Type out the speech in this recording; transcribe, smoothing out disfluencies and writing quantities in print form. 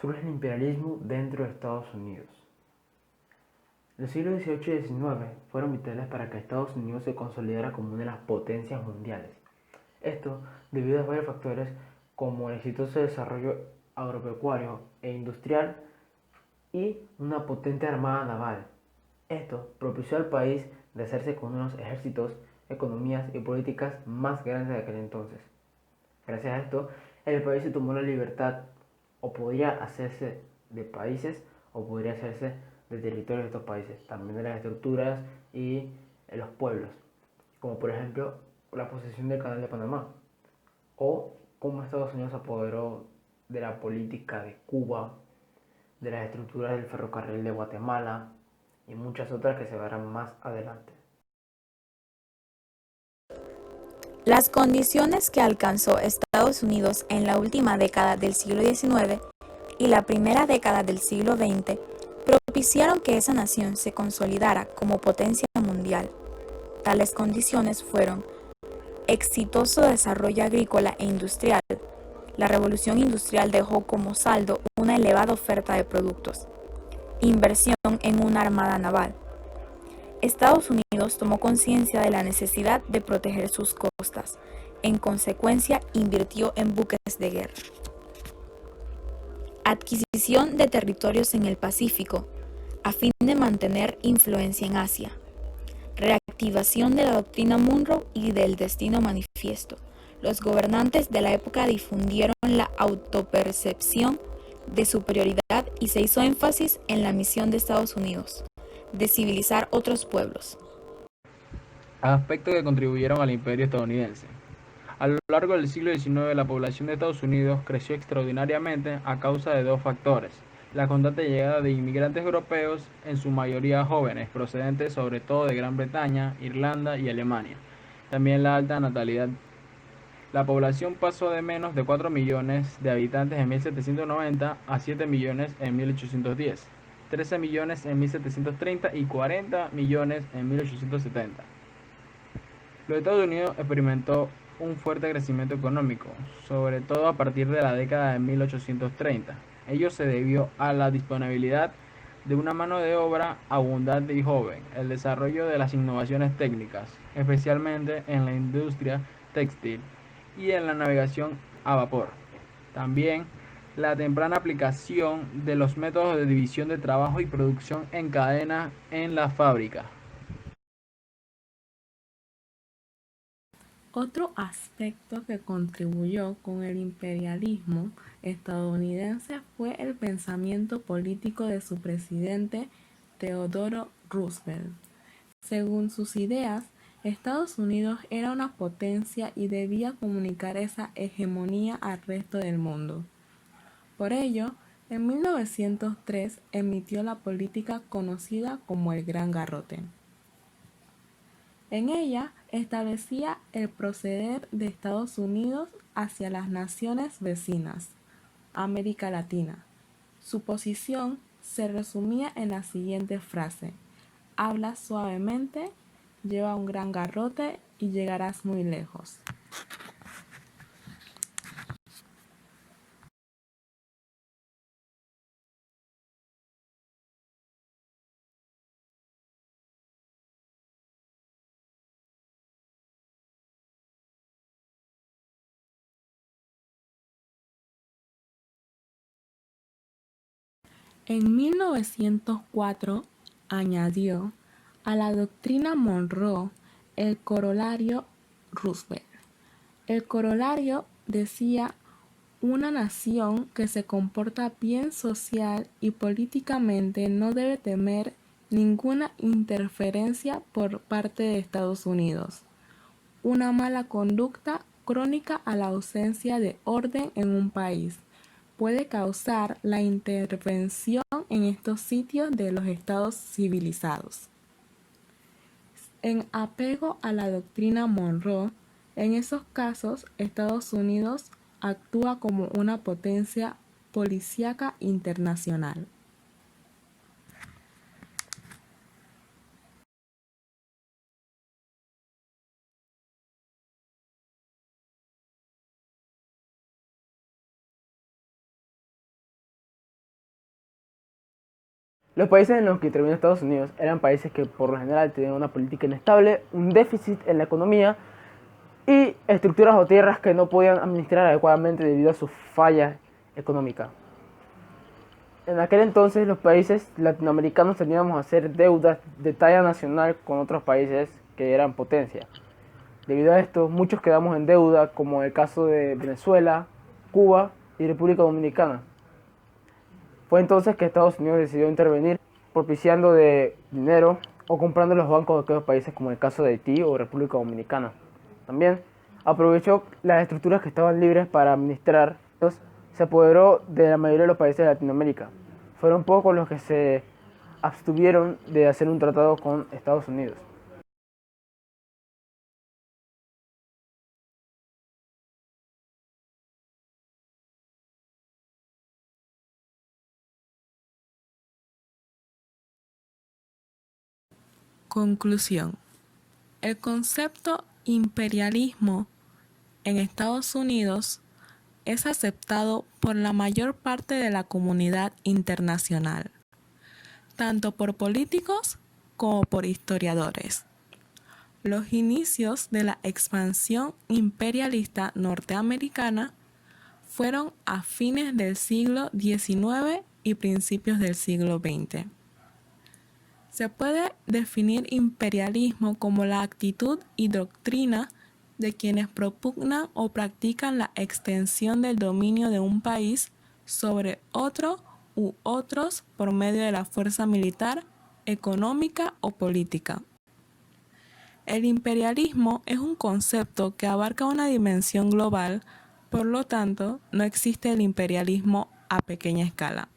surge el imperialismo dentro de Estados Unidos. Los siglos XVIII y XIX fueron vitales para que Estados Unidos se consolidara como una de las potencias mundiales. Esto debido a varios factores como el exitoso desarrollo agropecuario e industrial y una potente armada naval. Esto propició al país de hacerse con unos ejércitos, economías y políticas más grandes de aquel entonces. Gracias a esto, el país se tomó la libertad, o podría hacerse de países, o podría hacerse de territorios de estos países, también de las estructuras y los pueblos, como por ejemplo la posesión del Canal de Panamá, o cómo Estados Unidos se apoderó de la política de Cuba, de las estructuras del ferrocarril de Guatemala y muchas otras que se verán más adelante. Las condiciones que alcanzó Estados Unidos en la última década del siglo XIX y la primera década del siglo XX propiciaron que esa nación se consolidara como potencia mundial. Tales condiciones fueron exitoso desarrollo agrícola e industrial. La revolución industrial dejó como saldo una elevada oferta de productos. Inversión en una armada naval. Estados Unidos tomó conciencia de la necesidad de proteger sus costas. En consecuencia, invirtió en buques de guerra. Adquisición de territorios en el Pacífico, a fin de mantener influencia en Asia. Reactivación de la doctrina Monroe y del Destino Manifiesto. Los gobernantes de la época difundieron la autopercepción de superioridad y se hizo énfasis en la misión de Estados Unidos, de civilizar otros pueblos. Aspectos que contribuyeron al imperio estadounidense. A lo largo del siglo XIX, la población de Estados Unidos creció extraordinariamente a causa de dos factores: la constante llegada de inmigrantes europeos, en su mayoría jóvenes, procedentes sobre todo de Gran Bretaña, Irlanda y Alemania. También la alta natalidad. La población pasó de menos de 4 millones de habitantes en 1790 a 7 millones en 1810, 13 millones en 1730 y 40 millones en 1870. Los Estados Unidos experimentó un fuerte crecimiento económico, sobre todo a partir de la década de 1830. Ello se debió a la disponibilidad de una mano de obra abundante y joven, el desarrollo de las innovaciones técnicas, especialmente en la industria textil y en la navegación a vapor. También la temprana aplicación de los métodos de división de trabajo y producción en cadena en la fábrica. Otro aspecto que contribuyó con el imperialismo estadounidense fue el pensamiento político de su presidente Theodore Roosevelt. Según sus ideas, Estados Unidos era una potencia y debía comunicar esa hegemonía al resto del mundo. Por ello, en 1903 emitió la política conocida como el Gran Garrote. En ella establecía el proceder de Estados Unidos hacia las naciones vecinas, América Latina. Su posición se resumía en la siguiente frase: habla suavemente, lleva un gran garrote y llegarás muy lejos. En 1904 añadió a la doctrina Monroe el corolario Roosevelt. El corolario decía: una nación que se comporta bien social y políticamente no debe temer ninguna interferencia por parte de Estados Unidos. Una mala conducta crónica a la ausencia de orden en un país puede causar la intervención en estos sitios de los estados civilizados. En apego a la doctrina Monroe, en esos casos Estados Unidos actúa como una potencia policíaca internacional. Los países en los que intervino Estados Unidos eran países que por lo general tenían una política inestable, un déficit en la economía y estructuras o tierras que no podían administrar adecuadamente debido a su falla económica. En aquel entonces los países latinoamericanos teníamos a hacer deudas de talla nacional con otros países que eran potencia. Debido a esto, muchos quedamos en deuda, como el caso de Venezuela, Cuba y República Dominicana. Fue entonces que Estados Unidos decidió intervenir propiciando de dinero o comprando los bancos de aquellos países, como el caso de Haití o República Dominicana. También aprovechó las estructuras que estaban libres para administrar. Se apoderó de la mayoría de los países de Latinoamérica. Fueron pocos los que se abstuvieron de hacer un tratado con Estados Unidos. Conclusión. El concepto imperialismo en Estados Unidos es aceptado por la mayor parte de la comunidad internacional, tanto por políticos como por historiadores. Los inicios de la expansión imperialista norteamericana fueron a fines del siglo XIX y principios del siglo XX. Se puede definir imperialismo como la actitud y doctrina de quienes propugnan o practican la extensión del dominio de un país sobre otro u otros por medio de la fuerza militar, económica o política. El imperialismo es un concepto que abarca una dimensión global, por lo tanto, no existe el imperialismo a pequeña escala.